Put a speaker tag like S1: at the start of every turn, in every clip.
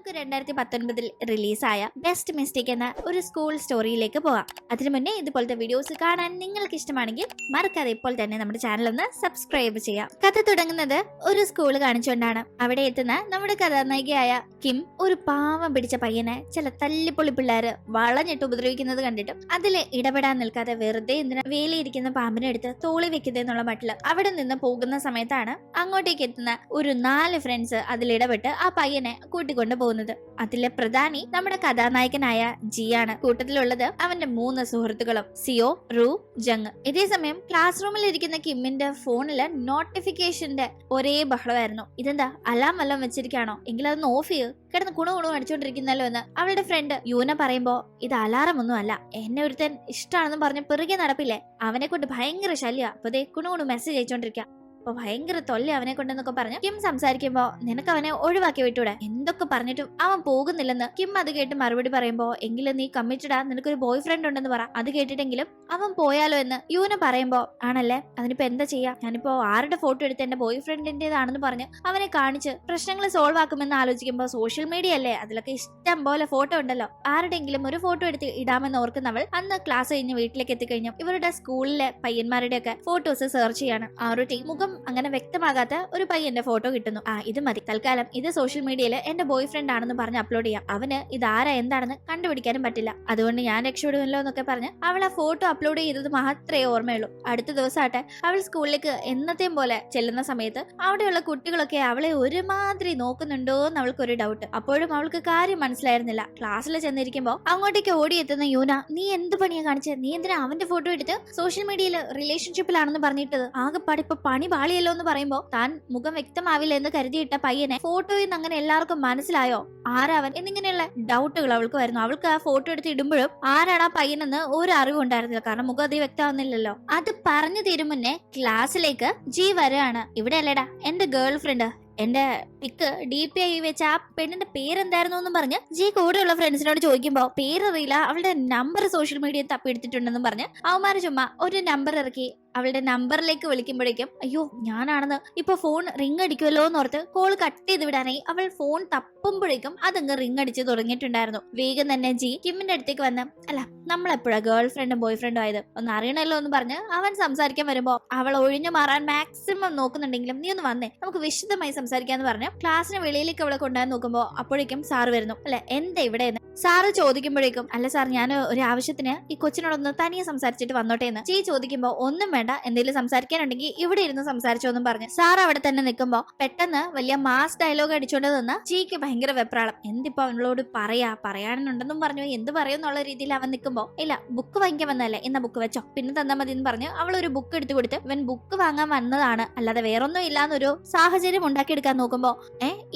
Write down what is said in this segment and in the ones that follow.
S1: നമുക്ക് 2019 റിലീസായ best mistake എന്ന ഒരു സ്കൂൾ സ്റ്റോറിയിലേക്ക് പോകാം. അതിനു മുന്നേ ഇതുപോലത്തെ വീഡിയോസ് കാണാൻ നിങ്ങൾക്ക് ഇഷ്ടമാണെങ്കിൽ മറക്കാതെ ഇപ്പോൾ തന്നെ നമ്മുടെ ചാനൽ ഒന്ന് സബ്സ്ക്രൈബ് ചെയ്യാം. കഥ തുടങ്ങുന്നത് ഒരു സ്കൂൾ കാണിച്ചുകൊണ്ടാണ്. അവിടെ എത്തുന്ന നമ്മുടെ കഥാനായികയായ കിം ഒരു പാവം പിടിച്ച പയ്യനെ ചില തല്ലിപ്പൊളി പിള്ളേര് വളഞ്ഞിട്ട് ഉപദ്രവിക്കുന്നത് കണ്ടിട്ടും അതിൽ ഇടപെടാൻ നിൽക്കാതെ വെറുതെ എന്തിനാ വേലിയിരിക്കുന്ന പാമ്പിനെ എടുത്ത് തോളി വെക്കുന്നതെന്നുള്ള മട്ടില് അവിടെ നിന്ന് പോകുന്ന സമയത്താണ് അങ്ങോട്ടേക്ക് എത്തുന്ന ഒരു 4 ഫ്രണ്ട്സ് അതിലിടപെട്ട് ആ പയ്യനെ കൂട്ടിക്കൊണ്ടു പോകുന്നത്. അതിലെ പ്രധാനി നമ്മുടെ കഥാനായകനായ ജിയാണ്. കൂട്ടത്തിലുള്ളത് അവന്റെ 3 സുഹൃത്തുക്കളും സിയോ, റു, ജങ്. ഇതേസമയം ക്ലാസ് റൂമിൽ ഇരിക്കുന്ന കിമ്മിന്റെ ഫോണില് നോട്ടിഫിക്കേഷന്റെ ഒരേ ബഹളമായിരുന്നു. ഇതെന്താ അലാം വല്ലതും വെച്ചിരിക്കാണോ? എങ്കിൽ അതൊന്ന് ഓഫ് ചെയ്യൂ, കിടന്ന് കുണു അടിച്ചോണ്ടിരിക്കുന്നല്ലോ എന്ന് അവളുടെ ഫ്രണ്ട് യൂന പറയുമ്പോ ഇത് അലാറം ഒന്നും അല്ല, എന്നെ ഒരുത്തൻ ഇഷ്ടമാണെന്ന് പറഞ്ഞ് പിറകെ നടപ്പില്ലേ, അവനെ കൊണ്ട് ഭയങ്കര ശല്യ. അപ്പൊ ദേ കുണു മെസ്സേജ് അയച്ചോണ്ടിരിക്കുക. അപ്പൊ ഭയങ്കര തൊല്ല അവനെ കൊണ്ടെന്നൊക്കെ പറഞ്ഞ് കിം സംസാരിക്കുമ്പോ നിനക്ക് അവനെ ഒഴിവാക്കി വിട്ടൂടെ, എന്തൊക്കെ പറഞ്ഞിട്ടും അവൻ പോകുന്നില്ലെന്ന് കിം അത് കേട്ട് മറുപടി പറയുമ്പോ എങ്കിലും നീ കമ്മിറ്റഡാ, നിനക്കൊരു ബോയ് ഫ്രണ്ട് ഉണ്ടെന്ന് പറ, അത് കേട്ടിട്ടെങ്കിലും അവൻ പോയാലോ എന്ന് യൂന പറയുമ്പോ ആണല്ലേ, അതിനിപ്പോ എന്താ ചെയ്യാ, ഞാനിപ്പോ ആരുടെ ഫോട്ടോ എടുത്ത് എന്റെ ബോയ് ഫ്രണ്ടിന്റേതാണെന്ന് പറഞ്ഞ് അവനെ കാണിച്ച് പ്രശ്നങ്ങൾ സോൾവ് ആക്കുമെന്ന് ആലോചിക്കുമ്പോ സോഷ്യൽ മീഡിയ അല്ലേ, അതിലൊക്കെ ഇഷ്ടം പോലെ ഫോട്ടോ ഉണ്ടല്ലോ, ആരുടെങ്കിലും ഒരു ഫോട്ടോ എടുത്ത് ഇടാമെന്ന് ഓർക്കുന്നവൾ അന്ന് ക്ലാസ് കഴിഞ്ഞ് വീട്ടിലേക്ക് എത്തിക്കഴിഞ്ഞു ഇവരുടെ സ്കൂളിലെ പയ്യന്മാരുടെ ഒക്കെ ഫോട്ടോസ് സെർച്ച് ചെയ്യാണ്. ആരുടെ മുഖം അങ്ങനെ വ്യക്തമാകാത്ത ഒരു പയ്യന്റെ ഫോട്ടോ കിട്ടുന്നു. ഇത് മതി, തൽക്കാലം ഇത് സോഷ്യൽ മീഡിയയിൽ എന്റെ ബോയ് ഫ്രണ്ട് ആണെന്ന് പറഞ്ഞ് അപ്ലോഡ് ചെയ്യാം, അവന് ഇതാരാ എന്താണെന്ന് കണ്ടുപിടിക്കാനും പറ്റില്ല, അതുകൊണ്ട് ഞാൻ രക്ഷപ്പെടുമല്ലോ എന്നൊക്കെ പറഞ്ഞ് അവൾ ആ ഫോട്ടോ അപ്ലോഡ് ചെയ്തത് മാത്രമേ ഓർമ്മയുള്ളൂ. അടുത്ത ദിവസമാട്ടെ അവൾ സ്കൂളിലേക്ക് എന്നത്തെയും പോലെ ചെല്ലുന്ന സമയത്ത് അവിടെയുള്ള കുട്ടികളൊക്കെ അവളെ ഒരുമാതിരി നോക്കുന്നുണ്ടോ എന്ന് അവൾക്കൊരു ഡൗട്ട്. അപ്പോഴും അവൾക്ക് കാര്യം മനസ്സിലായിരുന്നില്ല. ക്ലാസ്സിൽ ചെന്നിരിക്കുമ്പോ അങ്ങോട്ടേക്ക് ഓടിയെത്തുന്ന യൂന, നീ എന്ത് പണിയാ കാണിച്ചത്, നീ എന്തിനാ അവന്റെ ഫോട്ടോ എടുത്ത് സോഷ്യൽ മീഡിയയിൽ റിലേഷൻഷിപ്പിലാണെന്ന് പറഞ്ഞിട്ടത്, ആകെപ്പാട് ഇപ്പൊ പണി പാളിയല്ലോ എന്ന് പറയുമ്പോ താൻ മുഖം വ്യക്തമാവില്ല എന്ന് കരുതിയിട്ട പയ്യനെ ഫോട്ടോയിൽ നിന്ന് അങ്ങനെ എല്ലാവർക്കും മനസ്സിലായോ, ആരാവൻ എന്നിങ്ങനെയുള്ള ഡൗട്ടുകൾ അവൾക്ക് വരുന്നു. അവൾക്ക് ആ ഫോട്ടോ എടുത്ത് ഇടുമ്പോഴും ആരാണ് ആ പയ്യനെന്ന് ഒരു അറിവ് ഉണ്ടായിരുന്നില്ല, കാരണം മുഖം അത് വ്യക്തമാവുന്നില്ലല്ലോ. അത് പറഞ്ഞു തീരും മുന്നേ ക്ലാസ്സിലേക്ക് ജി വരികയാണ്. ഇവിടെ അല്ലേടാ എന്റെ ഗേൾ ഫ്രണ്ട്, എന്റെ പിക്ക് DP ആയി വെച്ച ആ പെണ്ണിന്റെ പേരെന്തായിരുന്നു എന്ന് പറഞ്ഞ് ജി കൂടെയുള്ള ഫ്രണ്ട്സിനോട് ചോദിക്കുമ്പോ പേരറിയില്ല, അവളുടെ നമ്പർ സോഷ്യൽ മീഡിയയിൽ തപ്പിയെടുത്തിട്ടുണ്ടെന്നും പറഞ്ഞ് അവന്മാര് ചുമ്മാ ഒരു നമ്പർ ഇറക്കി അവളുടെ നമ്പറിലേക്ക് വിളിക്കുമ്പോഴേക്കും അയ്യോ ഞാനാണെന്ന് ഇപ്പൊ ഫോൺ റിങ് അടിക്കുമല്ലോ എന്നോർത്ത് കോൾ കട്ട് ചെയ്ത് വിടാനായി അവൾ ഫോൺ തപ്പുമ്പോഴേക്കും അതങ്ങ് റിങ് അടിച്ച് തുടങ്ങിയിട്ടുണ്ടായിരുന്നു. വേഗം തന്നെ ജി കിമ്മിന്റെ അടുത്തേക്ക് വന്ന് അല്ല നമ്മളെപ്പോഴാ ഗേൾ ഫ്രണ്ടും ബോയ് ഫ്രണ്ടും ആയത്, ഒന്ന് അറിയണല്ലോ എന്ന് പറഞ്ഞ് അവൻ സംസാരിക്കാൻ വരുമ്പോ അവൾ ഒഴിഞ്ഞു മാറാൻ മാക്സിമം നോക്കുന്നുണ്ടെങ്കിലും നീ ഒന്ന് വന്നേ നമുക്ക് വിശദമായി സംസാരിക്കാന്ന് പറഞ്ഞ് ക്ലാസ്സിന് വെളിയിലേക്ക് അവളെ കൊണ്ടുപോയി നോക്കുമ്പോ അപ്പോഴേക്കും സാറ് വരുന്നു. അല്ലെ എന്താ ഇവിടെ എന്ന് സാറ് ചോദിക്കുമ്പോഴേക്കും അല്ല സാർ ഞാൻ ഒരു ആവശ്യത്തിന് ഈ കൊച്ചിനോടൊന്ന് തനിയെ സംസാരിച്ചിട്ട് വന്നോട്ടെ എന്ന് ജി ചോദിക്കുമ്പോ ഒന്നും വേണ്ട, എന്തെങ്കിലും സംസാരിക്കാനുണ്ടെങ്കിൽ ഇവിടെ ഇരുന്ന് സംസാരിച്ചോന്നും പറഞ്ഞ് സാർ അവിടെ തന്നെ നിൽക്കുമ്പോ പെട്ടെന്ന് വലിയ മാസ് ഡയലോഗ് അടിച്ചോണ്ട് നിന്ന് ജിക്ക് ഭയങ്കര വെപ്രാളം. എന്തിപ്പോ അവനോട് പറയാനുണ്ടെന്നും പറഞ്ഞു, എന്ത് പറയുന്നുള്ള രീതിയിൽ അവൻ നിൽക്കുമ്പോ ഇല്ല ബുക്ക് വാങ്ങിക്കാൻ വന്നതല്ലേ, ഇന്ന ബുക്ക് വെച്ചോ പിന്നെ തന്നാ മതി എന്ന് പറഞ്ഞ് അവൾ ഒരു ബുക്ക് എടുത്തു കൊടുത്ത് ഇവൻ ബുക്ക് വാങ്ങാൻ വന്നതാണ് അല്ലാതെ വേറൊന്നും ഇല്ലാന്നൊരു സാഹചര്യം ഉണ്ടാക്കിയെടുക്കാൻ നോക്കുമ്പോ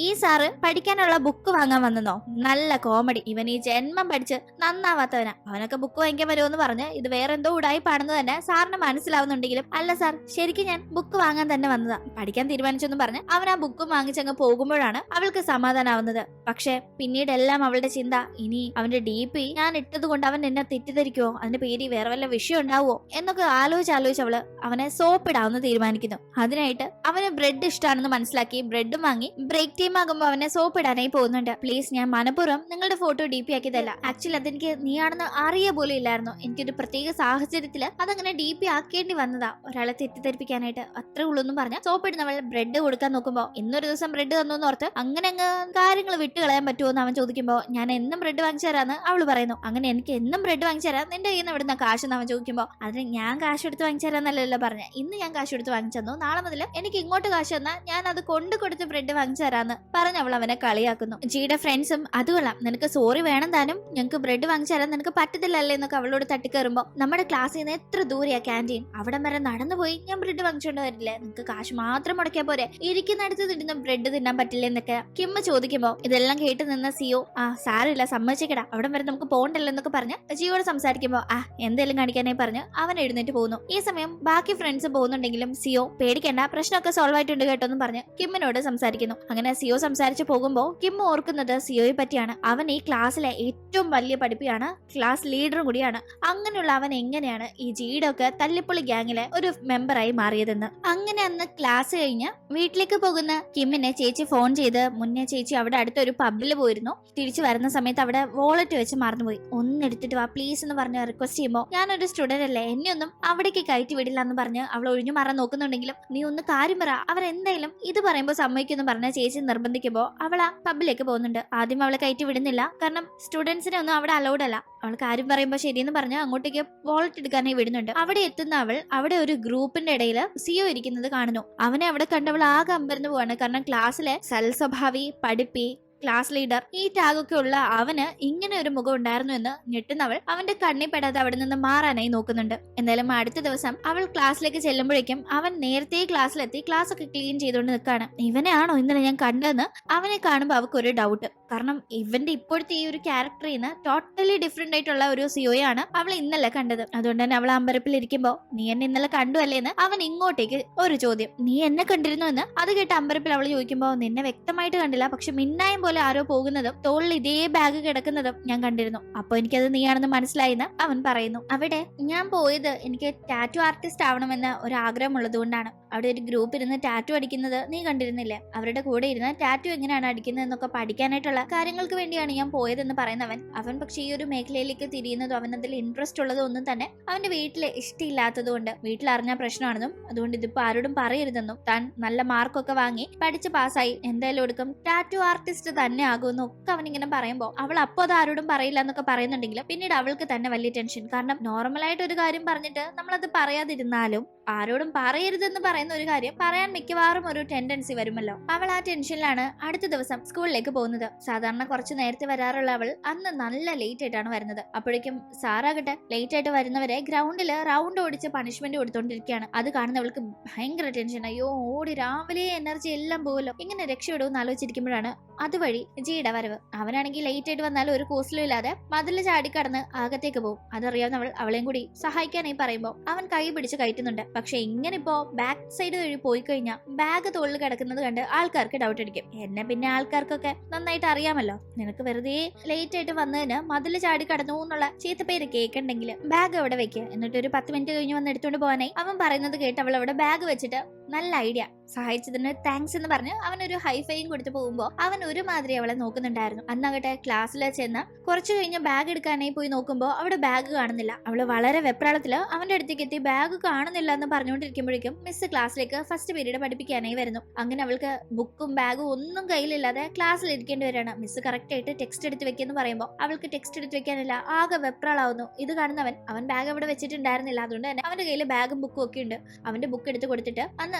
S1: ഈ സാറ് പഠിക്കാനുള്ള ബുക്ക് വാങ്ങാൻ വന്നോ, നല്ല കോമഡി, ഇവൻ ഈ ജന്മം പഠിച്ച് നന്നാവാത്തവനാ, അവനൊക്കെ ബുക്ക് വാങ്ങിക്കാൻ വരുമെന്ന് പറഞ്ഞ് ഇത് വേറെ എന്തോ ഉടായിപ്പാണെന്ന് തന്നെ സാറിന് മനസ്സിലാവുന്നുണ്ടെങ്കിലും അല്ല സാർ ശരിക്കും ഞാൻ ബുക്ക് വാങ്ങാൻ തന്നെ വന്നതാ, പഠിക്കാൻ തീരുമാനിച്ചെന്ന് പറഞ്ഞ് അവൻ ആ ബുക്ക് വാങ്ങിച്ചങ്ങ് പോകുമ്പോഴാണ് അവൾക്ക് സമാധാനാവുന്നത്. പക്ഷെ പിന്നീട് എല്ലാം അവളുടെ ചിന്ത ഇനി അവന്റെ DP ഞാൻ ഇട്ടത് കൊണ്ട് അവൻ എന്നെ തെറ്റിദ്ധരിക്കുവോ, അതിന്റെ പേര് വേറെ വല്ല വിഷയം ഉണ്ടാവുമോ എന്നൊക്കെ ആലോചിച്ച് അവള് അവനെ സോപ്പിടാവുന്ന തീരുമാനിക്കുന്നു. അതിനായിട്ട് അവന് ബ്രെഡ് ഇഷ്ടമാണെന്ന് മനസ്സിലാക്കി ബ്രെഡും വാങ്ങി ബ്രേക്ക് ടൈം ആകുമ്പോൾ അവനെ സോപ്പിടാനായി പോകുന്നുണ്ട്. പ്ലീസ് ഞാൻ മനഃപൂർവ്വം നിങ്ങളുടെ ഫോട്ടോ DP ആക്കിയതല്ല, ആക്ച്വലി അതെനിക്ക് നീയാണെന്ന് അറിയ പോലും ഇല്ലായിരുന്നു, എനിക്കൊരു പ്രത്യേക സാഹചര്യത്തില് അതങ്ങനെ DP ആക്കേണ്ടി വന്നതാ, ഒരാളെ തെറ്റിദ്ധരിപ്പിക്കാനായിട്ട്, അത്രേ ഉള്ളൂ എന്ന് പറഞ്ഞ സോപ്പിടുന്നവൾ ബ്രെഡ് കൊടുക്കാൻ നോക്കുമ്പോ ഇന്നൊരു ദിവസം ബ്രെഡ് തന്നു ഓർത്ത് അങ്ങനെ അങ്ങ് കാര്യങ്ങൾ വിട്ടുകളയാൻ പറ്റുമോ എന്ന് അവൻ ചോദിക്കുമ്പോ ഞാൻ എന്നും ബ്രെഡ് വാങ്ങിച്ചു തരാന്ന് അവള് പറയുന്നു. അങ്ങനെ എനിക്ക് എന്നും ബ്രെഡ് വാങ്ങിച്ചു തരാം, നിന്റെ കയ്യിൽ നിന്ന് എവിടുന്ന കാശ് എന്ന് അവൻ ചോദിക്കുമ്പോ അതിന് ഞാൻ കാശ് എടുത്ത് വാങ്ങിച്ചു തരാന്നല്ലല്ലോ പറഞ്ഞ, ഇന്ന് ഞാൻ കാശ് എടുത്ത് വാങ്ങിച്ചു തന്നു, നാളെ മുതൽ എനിക്ക് ഇങ്ങോട്ട് കാശ് തന്നാ ഞാൻ അത് കൊടുത്ത് ബ്രെഡ് വാങ്ങിച്ചു തരാന്ന് പറഞ്ഞ് അവൾ അവനെ കളിയാക്കുന്നു. ജിയുടെ ഫ്രണ്ട്സും അതുകൊള്ളാം, നിനക്ക് സോറി വേണം താനും, ഞങ്ങൾക്ക് ബ്രെഡ് വാങ്ങിച്ചു തരാൻ നിനക്ക് പറ്റത്തില്ലല്ലേ എന്നൊക്കെ അവളോട് തട്ടിക്കയറുമ്പോ നമ്മുടെ ക്ലാസ്സിൽ നിന്ന് എത്ര ദൂരെയാ ക്യാൻറ്റീൻ, അവിടം വരെ നടന്നു പോയി ഞാൻ ബ്രെഡ് വാങ്ങിച്ചോണ്ട് വരില്ലേ, നിനക്ക് കാശ് മാത്രം മുടക്കിയാ പോരെ, ഇരിക്കുന്നിടത്ത് തിരുന്ന ബ്രെഡ് തിന്നാൻ പറ്റില്ല എന്നൊക്കെ കിമ്മ ചോദിക്കുമ്പോ ഇതെല്ലാം കേട്ട് നിന്ന സിയോ സാരില്ല സമ്മതിച്ചേക്കടാ, അവിടം വരെ നമുക്ക് പോകണ്ടല്ലോ എന്നൊക്കെ പറഞ്ഞ് ജിയോട് സംസാരിക്കുമ്പോ എന്തെങ്കിലും കാണിക്കാനായി പറഞ്ഞ് അവൻ എഴുന്നേറ്റ് പോകുന്നു. ഈ സമയം ബാക്കി ഫ്രണ്ട്സ് പോകുന്നുണ്ടെങ്കിലും സിയോ പേടിക്കേണ്ട പ്രശ്നമൊക്കെ സോൾവ് ആയിട്ടുണ്ട് കേട്ടോ എന്ന് പറഞ്ഞ് കിമ്മിനോട് സംസാരിക്കുന്നു. അങ്ങനെ സിയോ സംസാരിച്ച് പോകുമ്പോ കിം ഓർക്കുന്നത് സിയോയെ പറ്റിയാണ്. അവൻ ഈ ക്ലാസ്സിൽ ക്ലാസ്സിലെ ഏറ്റവും വലിയ പഠിപ്പിയാണ്, ക്ലാസ് ലീഡറും കൂടിയാണ്. അങ്ങനെയുള്ള അവൻ എങ്ങനെയാണ് ഈ ജിയുടെ ഒക്കെ തല്ലിപ്പൊളി ഗ്യാങ്ങിലെ ഒരു മെമ്പറായി മാറിയതെന്ന്. അങ്ങനെ അന്ന് ക്ലാസ് കഴിഞ്ഞ് വീട്ടിലേക്ക് പോകുന്ന കിമ്മിനെ ചേച്ചി ഫോൺ ചെയ്ത്, മുന്നേ ചേച്ചി അവിടെ അടുത്തൊരു പബ്ബിൽ പോയിരുന്നു, തിരിച്ചു വരുന്ന സമയത്ത് അവിടെ വോളറ്റ് വെച്ച് മറന്നുപോയി, ഒന്ന് എടുത്തിട്ട് വാ പ്ലീസ് എന്ന് പറഞ്ഞ് റിക്വസ്റ്റ് ചെയ്യുമ്പോൾ, ഞാനൊരു സ്റ്റുഡന്റ് അല്ലേ, എന്നെ ഒന്നും അവിടേക്ക് കയറ്റി വിടില്ല എന്ന് പറഞ്ഞ് അവൾ ഒഴിഞ്ഞു മാറാൻ നോക്കുന്നുണ്ടെങ്കിലും, നീ ഒന്ന് കാര്യം പറ, അവരെന്തായാലും ഇത് പറയുമ്പോൾ സമ്മതിക്കുമെന്ന് പറഞ്ഞ ചേച്ചി നിർബന്ധിക്കുമ്പോൾ അവൾ ആ പബ്ബിലേക്ക് പോകുന്നുണ്ട്. ആദ്യം അവളെ കയറ്റി വിടുന്നില്ല, കാരണം സ്റ്റുഡൻസിനെ ഒന്നും അവിടെ അലൗഡ് അല്ല. അവൾ കാര്യം പറയുമ്പോൾ ശരിയെന്ന് പറഞ്ഞ് അങ്ങോട്ടേക്ക് വോളറ്റ് എടുക്കാനായി വിടുന്നുണ്ട്. അവിടെ എത്തുന്ന അവൾ അവിടെ ഒരു ഗ്രൂപ്പിന്റെ ഇടയിൽ സിഒ ഇരിക്കുന്നത് കാണുന്നു. അവനെ അവിടെ കണ്ടവൾ ആകെ അമ്പരന്ന് പോവാണ്. കാരണം ക്ലാസ്സിലെ സൽസ്വഭാവി, പഠിപ്പി, ക്ലാസ് ലീഡർ ഈ ടാഗൊക്കെ ഉള്ള അവന് ഇങ്ങനെ ഒരു മുഖം ഉണ്ടായിരുന്നു എന്ന് ഞെട്ടുന്നവൾ അവന്റെ കണ്ണി പെടാതെ അവിടെ നിന്ന് മാറാനായി നോക്കുന്നുണ്ട്. എന്തായാലും അടുത്ത ദിവസം അവൾ ക്ലാസ്സിലേക്ക് ചെല്ലുമ്പോഴേക്കും അവൻ നേരത്തെ ക്ലാസ്സിലെത്തി ക്ലാസ് ഒക്കെ ക്ലീൻ ചെയ്തുകൊണ്ട് നിൽക്കാണ്. ഇവനെയാണോ ഇന്നലെ ഞാൻ കണ്ടതെന്ന് അവനെ കാണുമ്പോൾ അവൾക്കൊരു ഡൗട്ട്. കാരണം ഇവന്റെ ഇപ്പോഴത്തെ ഈ ഒരു ക്യാരക്ടറിൽ നിന്ന് ടോട്ടലി ഡിഫറെന്റ് ആയിട്ടുള്ള ഒരു സിഒയാണ് അവൾ ഇന്നലെ കണ്ടത്. അതുകൊണ്ട് തന്നെ അവൾ അമ്പരപ്പിൽ ഇരിക്കുമ്പോ, നീ എന്നെ ഇന്നലെ കണ്ടു അല്ലേന്ന് അവൻ ഇങ്ങോട്ടേക്ക് ഒരു ചോദ്യം. നീ എന്നെ കണ്ടിരുന്നു എന്ന് അത് കേട്ട് അമ്പരപ്പിൽ അവൾ ചോദിക്കുമ്പോ, നിന്നെ വ്യക്തമായിട്ട് കണ്ടില്ല, പക്ഷെ മിന്നായം പോലെ ആരോ പോകുന്നതും തോളിൽ ഇതേ ബാഗ് കിടക്കുന്നതും ഞാൻ കണ്ടിരുന്നു. അപ്പൊ എനിക്കത് നീയാണെന്ന് മനസ്സിലായെന്ന് അവൻ പറയുന്നു. അവിടെ ഞാൻ പോയത് എനിക്ക് ടാറ്റു ആർട്ടിസ്റ്റ് ആവണമെന്ന് ഒരു ആഗ്രഹം ഉള്ളത് കൊണ്ടാണ്. അവിടെ ഒരു ഗ്രൂപ്പ് ഇരുന്ന് ടാറ്റു അടിക്കുന്നത് നീ കണ്ടിരുന്നില്ലേ? അവരുടെ കൂടെ ഇരുന്ന് ടാറ്റു എങ്ങനെയാണ് അടിക്കുന്നത് എന്നൊക്കെ പഠിക്കാനായിട്ടുള്ള കാര്യങ്ങൾക്ക് വേണ്ടിയാണ് ഞാൻ പോയതെന്ന് പറയുന്നവൻ. അവൻ പക്ഷേ ഈ ഒരു മേഖലയിലേക്ക് തിരിയുന്നതും അവൻ അതിൽ ഇൻട്രസ്റ്റ് ഉള്ളതും ഒന്നും തന്നെ അവന്റെ വീട്ടിലെ ഇഷ്ടമില്ലാത്തത് കൊണ്ട്, വീട്ടിൽ അറിഞ്ഞ പ്രശ്നമാണെന്നും അതുകൊണ്ട് ഇതിപ്പോ ആരോടും പറയരുതെന്നും, താൻ നല്ല മാർക്കൊക്കെ വാങ്ങി പഠിച്ച് പാസ്സായി എന്തായാലും എടുക്കും ടാറ്റു ആർട്ടിസ്റ്റ് തന്നെ ആകുമെന്നും ഒക്കെ അവൻ ഇങ്ങനെ പറയുമ്പോൾ അവൾ അപ്പോൾ അത് ആരോടും പറയില്ല എന്നൊക്കെ പറയുന്നുണ്ടെങ്കിലും പിന്നീട് അവൾക്ക് തന്നെ വലിയ ടെൻഷൻ. കാരണം നോർമലായിട്ട് ഒരു കാര്യം പറഞ്ഞിട്ട് നമ്മളത് പറയാതിരുന്നാലും ആരോടും പറയരുതെന്ന് പറയുന്ന ഒരു കാര്യം പറയാൻ മിക്കവാറും ഒരു ടെൻഡൻസി വരുമല്ലോ. അവൾ ആ ടെൻഷനിലാണ് അടുത്ത ദിവസം സ്കൂളിലേക്ക് പോകുന്നത്. സാധാരണ കുറച്ച് നേരത്തെ വരാറുള്ള അവൾ അന്ന് നല്ല ലേറ്റ് ആയിട്ടാണ് വരുന്നത്. അപ്പോഴേക്കും സാറാകട്ടെ ലേറ്റ് ആയിട്ട് വരുന്നവരെ ഗ്രൗണ്ടിൽ റൗണ്ട് ഓടിച്ച് പണിഷ്മെന്റ് കൊടുത്തോണ്ടിരിക്കുകയാണ്. അത് കാണുന്നവൾക്ക് ഭയങ്കര ടെൻഷൻ. അയ്യോ ഓടി രാവിലെ എനർജി എല്ലാം പോവല്ലോ, ഇങ്ങനെ രക്ഷപ്പെടുമെന്ന് ആലോചിച്ചിരിക്കുമ്പോഴാണ് അതുവഴി ജിയുടെ വരവ്. അവനാണെങ്കിൽ ലേറ്റ് ആയിട്ട് വന്നാലും ഒരു കോസ്റ്റലും ഇല്ലാതെ മതില് ചാടിക്കടന്ന് അകത്തേക്ക് പോകും. അതറിയാവുന്നവൾ അവളെയും കൂടി സഹായിക്കാനായി പറയുമ്പോൾ അവൻ കൈ പിടിച്ച് കയറ്റുന്നുണ്ട്. പക്ഷെ ഇങ്ങനെ ഇപ്പോ ബാക്ക് സൈഡ് വഴി പോയി കഴിഞ്ഞാൽ ബാഗ് തോളിൽ കിടക്കുന്നത് കണ്ട് ആൾക്കാർക്ക് ഡൗട്ട് അടിക്കും. എന്നെ പിന്നെ ആൾക്കാർക്കൊക്കെ നന്നായിട്ട് അറിയാമല്ലോ, നിനക്ക് വെറുതെ ലേറ്റ് ആയിട്ട് വന്നതിന് മതില് ചാടി കടന്നു എന്നുള്ള ചീത്തപ്പേര് കേൾക്കണ്ടെങ്കിൽ ബാഗ് അവിടെ വെക്കുക, എന്നിട്ട് ഒരു 10 മിനിറ്റ് കഴിഞ്ഞ് വന്ന് എടുത്തുകൊണ്ട് പോകാനായി അവൻ പറയുന്നത് കേട്ട് അവൾ അവിടെ ബാഗ് വെച്ചിട്ട് നല്ല ഐഡിയ, സഹായിച്ചതിന് താങ്ക്സ് എന്ന് പറഞ്ഞ് അവനൊരു ഹൈഫൈയും കൊടുത്തു പോകുമ്പോൾ അവൻ ഒരുമാതിരി അവളെ നോക്കുന്നുണ്ടായിരുന്നു. അന്നാകട്ടെ ക്ലാസ്സിൽ ചെന്ന് കുറച്ചു കഴിഞ്ഞ് ബാഗ് എടുക്കാനായി പോയി നോക്കുമ്പോൾ അവിടെ ബാഗ് കാണുന്നില്ല. അവള് വളരെ വെപ്രാളത്തില് അവന്റെ അടുത്തേക്ക് എത്തി ബാഗ് കാണുന്നില്ല എന്ന് പറഞ്ഞുകൊണ്ടിരിക്കുമ്പോഴേക്കും മിസ് ക്ലാസ്സിലേക്ക് ഫസ്റ്റ് പീരീഡ് പഠിപ്പിക്കാനായി വരുന്നു. അങ്ങനെ അവൾക്ക് ബുക്കും ബാഗും ഒന്നും കയ്യിലില്ലാതെ ക്ലാസ്സിൽ ഇരിക്കേണ്ടി വരികയാണ്. മിസ് കറക്റ്റ് ആയിട്ട് ടെക്സ്റ്റ് എടുത്ത് വെക്കെന്ന് പറയുമ്പോൾ അവൾക്ക് ടെക്സ്റ്റ് എടുത്ത് വെക്കാനില്ല, ആകെ വെപ്രാളാവുന്നു. ഇത് കാണുന്നവൻ അവൻ ബാഗ് അവിടെ വെച്ചിട്ടുണ്ടായിരുന്നില്ല, അതുകൊണ്ട് തന്നെ അവന്റെ കയ്യിൽ ബാഗും ബുക്കും ഒക്കെ ഉണ്ട്. അവന്റെ ബുക്ക് എടുത്ത് കൊടുത്തിട്ട് അന്ന്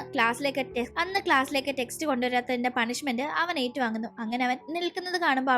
S1: ക്ലാസ്സിലേക്ക് ടെക്സ്റ്റ് കൊണ്ടുവരാത്തതിന്റെ പണിഷ്മെന്റ് അവൻ ഏറ്റുവാങ്ങുന്നു. അങ്ങനെ അവൻ നിൽക്കുന്നത് കാണുമ്പോൾ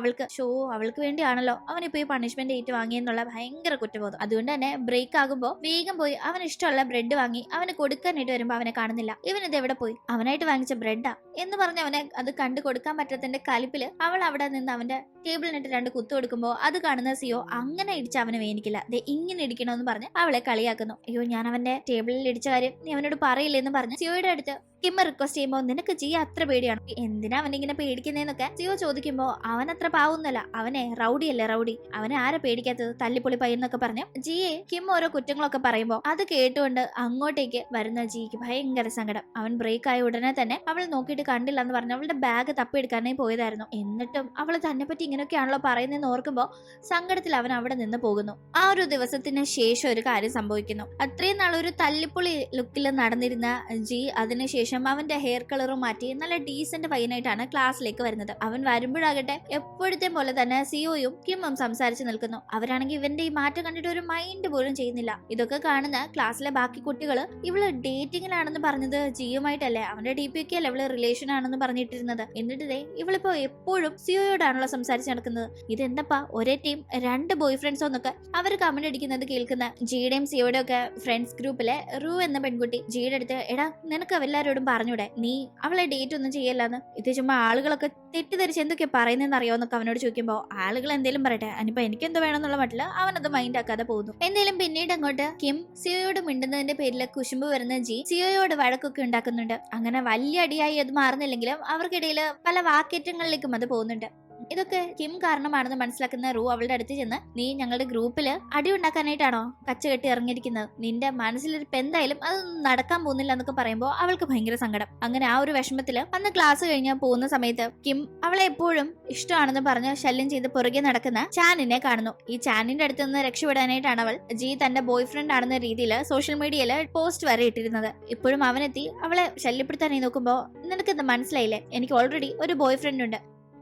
S1: അവൾക്ക് വേണ്ടിയാണല്ലോ അവനിപ്പോ ഈ പണിഷ്മെന്റ് ഏറ്റുവാങ്ങിയെന്നുള്ള ഭയങ്കര കുറ്റബോധം. അതുകൊണ്ട് തന്നെ ബ്രേക്ക് ആകുമ്പോൾ വേഗം പോയി അവന് ഇഷ്ടമുള്ള ബ്രെഡ് വാങ്ങി അവന് കൊടുക്കാനായിട്ട് വരുമ്പോൾ അവനെ കാണുന്നില്ല. ഇവൻ ഇത് എവിടെ പോയി? അവനായിട്ട് വാങ്ങിച്ച ബ്രെഡാ എന്ന് പറഞ്ഞ് അവനെ അത് കണ്ടു കൊടുക്കാൻ പറ്റാത്തതിന്റെ കലിപ്പില് അവൾ അവിടെ നിന്ന് അവന്റെ ടേബിളിനിട്ട് 2 കുത്തു കൊടുക്കുമ്പോൾ അത് കാണുന്ന സിഒ അങ്ങനെ ഇടിച്ച് അവന് വേനിക്കില്ല, ഇങ്ങനെ ഇടിക്കണമെന്ന് പറഞ്ഞ് അവളെ കളിയാക്കുന്നു. അയ്യോ ഞാൻ അവന്റെ ടേബിളിൽ ഇടിച്ച കാര്യം നീ അവനോട് പറയില്ലെന്ന് പറഞ്ഞ് സിഒയുടെ അടുത്ത് കിമ്മ റിക്വസ്റ്റ് ചെയ്യുമ്പോൾ, നിനക്ക് ജിയെ അത്ര പേടിയാണ്, എന്തിനാ അവനിങ്ങനെ പേടിക്കുന്നതെന്നൊക്കെ സിഒ ചോദിക്കുമ്പോൾ അവൻ അത്ര പാവുന്നല്ല, അവനെ റൗഡിയല്ലേ റൗഡി, അവനെ ആരെ പേടിക്കാത്തത്, തല്ലിപ്പൊളി പയ്യെന്നൊക്കെ പറഞ്ഞ് ജിയെ കിം ഓരോ കുറ്റങ്ങളൊക്കെ പറയുമ്പോൾ അത് കേട്ടുകൊണ്ട് അങ്ങോട്ടേക്ക് വരുന്ന ജിക്ക് ഭയങ്കര സങ്കടം. അവൻ ബ്രേക്ക് ആയ ഉടനെ തന്നെ അവൾ നോക്കിയിട്ട് കണ്ടില്ല എന്ന് പറഞ്ഞ് അവളുടെ ബാഗ് തപ്പിയെടുക്കാനായി പോയതായിരുന്നു. എന്നിട്ടും അവൾ തന്നെ പറ്റി ഇങ്ങനെയൊക്കെയാണല്ലോ പറയുന്നതെന്ന് ഓർക്കുമ്പോൾ സങ്കടത്തിൽ അവൻ അവിടെ നിന്ന് പോകുന്നു. ആ ഒരു ദിവസത്തിന് ശേഷം ഒരു കാര്യം സംഭവിക്കുന്നു. അത്രയും നാളൊരു തല്ലിപ്പൊളി ലുക്കിൽ നടന്നിരുന്ന ജി അതിനുശേഷം അവന്റെ ഹെയർ കളറും മാറ്റി നല്ല ഡീസന്റ് പയ്യനായിട്ടാണ് ക്ലാസ്സിലേക്ക് വരുന്നത്. അവൻ വരുമ്പോഴാകട്ടെ എപ്പോഴത്തെ പോലെ തന്നെ സിഒയും കിമ്മും സംസാരിച്ച് നിൽക്കുന്നു. അവരാണെങ്കിൽ ഇവന്റെ ഈ മാറ്റം കണ്ടിട്ട് ഒരു മൈൻഡ് പോലും ചെയ്യുന്നില്ല. ഇതൊക്കെ കാണുന്ന ക്ലാസ്സിലെ ബാക്കി കുട്ടികള് ഇവള് ഡേറ്റിംഗിലാണെന്ന് പറഞ്ഞത് ജിയുമായിട്ടല്ലേ, അവന്റെ DP അല്ലേ ഇവള് റിലേഷൻ ആണെന്ന് പറഞ്ഞിട്ടിരുന്നത്. എന്നിട്ടേ ഇവളിപ്പോ എപ്പോഴും സിഒയോടാണല്ലോ സംസാരിച്ച് നടക്കുന്നത്. ഇതെന്തപ്പാ ഒരേ ടീം 2 ബോയ് ഫ്രണ്ട്സോ എന്നൊക്കെ അവർ കമന്റ് അടിക്കുന്നത് കേൾക്കുന്ന ജിയുടെയും സിഒയുടെ ഒക്കെ ഫ്രണ്ട്സ് ഗ്രൂപ്പിലെ റൂ എന്ന പെൺകുട്ടി ജിയുടെ അടുത്ത്, എടാ നിനക്ക് എല്ലാവരോടും പറഞ്ഞൂടെ നീ അവളെ ഡേറ്റ് ഒന്നും ചെയ്യല്ലാന്ന്, ഇത് ചുമ്മാ ആളുകളൊക്കെ തെറ്റിദ്ധരിച്ച് എന്തൊക്കെയാ പറയുന്നതെന്ന് അറിയാവുന്നൊക്കെ അവനോട് ചോദിക്കുമ്പോൾ ആളുകൾ എന്തേലും പറയട്ടെ, അനിപ്പോ എനിക്ക് എന്തോ വേണമെന്നുള്ള മട്ടില് അവനത് മൈൻഡ് ആക്കാതെ പോകുന്നു. എന്തായാലും പിന്നീട് അങ്ങോട്ട് കിം സിഒയോട് മിണ്ടുന്നതിന്റെ പേരിൽ കുശുമ്പ് വരുന്ന ജി സിഒയോട് വഴക്കൊക്കെ ഉണ്ടാക്കുന്നുണ്ട്. അങ്ങനെ വലിയ അടിയായി അത് മാറുന്നില്ലെങ്കിലും അവർക്കിടയിൽ പല വാക്കേറ്റങ്ങളിലേക്കും അത് പോകുന്നുണ്ട്. ഇതൊക്കെ കിം കാരണമാണെന്ന് മനസ്സിലാക്കുന്ന റൂ അവളുടെ അടുത്ത് ചെന്ന്, നീ ഞങ്ങളുടെ ഗ്രൂപ്പില് അടി ഉണ്ടാക്കാനായിട്ടാണോ കച്ചകെട്ടി ഇറങ്ങിയിരിക്കുന്നത്? നിന്റെ മനസ്സിലിരിപ്പ് എന്തായാലും അതൊന്നും നടക്കാൻ പോകുന്നില്ല എന്നൊക്കെ പറയുമ്പോൾ അവൾക്ക് ഭയങ്കര സങ്കടം. അങ്ങനെ ആ ഒരു വിഷമത്തില് അന്ന് ക്ലാസ് കഴിഞ്ഞ് പോകുന്ന സമയത്ത് കിം അവളെ എപ്പോഴും ഇഷ്ടമാണെന്ന് പറഞ്ഞ് ശല്യം ചെയ്ത് പുറകെ നടക്കുന്ന ചാനിനെ കാണുന്നു. ഈ ചാനിന്റെ അടുത്ത് നിന്ന് രക്ഷപ്പെടാനായിട്ടാണ് അവൾ ജി തന്റെ ബോയ് ഫ്രണ്ട് ആണെന്ന രീതിയിൽ സോഷ്യൽ മീഡിയയിൽ പോസ്റ്റ് വരെ ഇട്ടിരുന്നത്. ഇപ്പോഴും അവനെത്തി അവളെ ശല്യപ്പെടുത്താനായി നോക്കുമ്പോ, നിനക്കെന്ത് മനസ്സിലായില്ലേ, എനിക്ക് ഓൾറെഡി ഒരു ബോയ് ഫ്രണ്ട് ഉണ്ട്.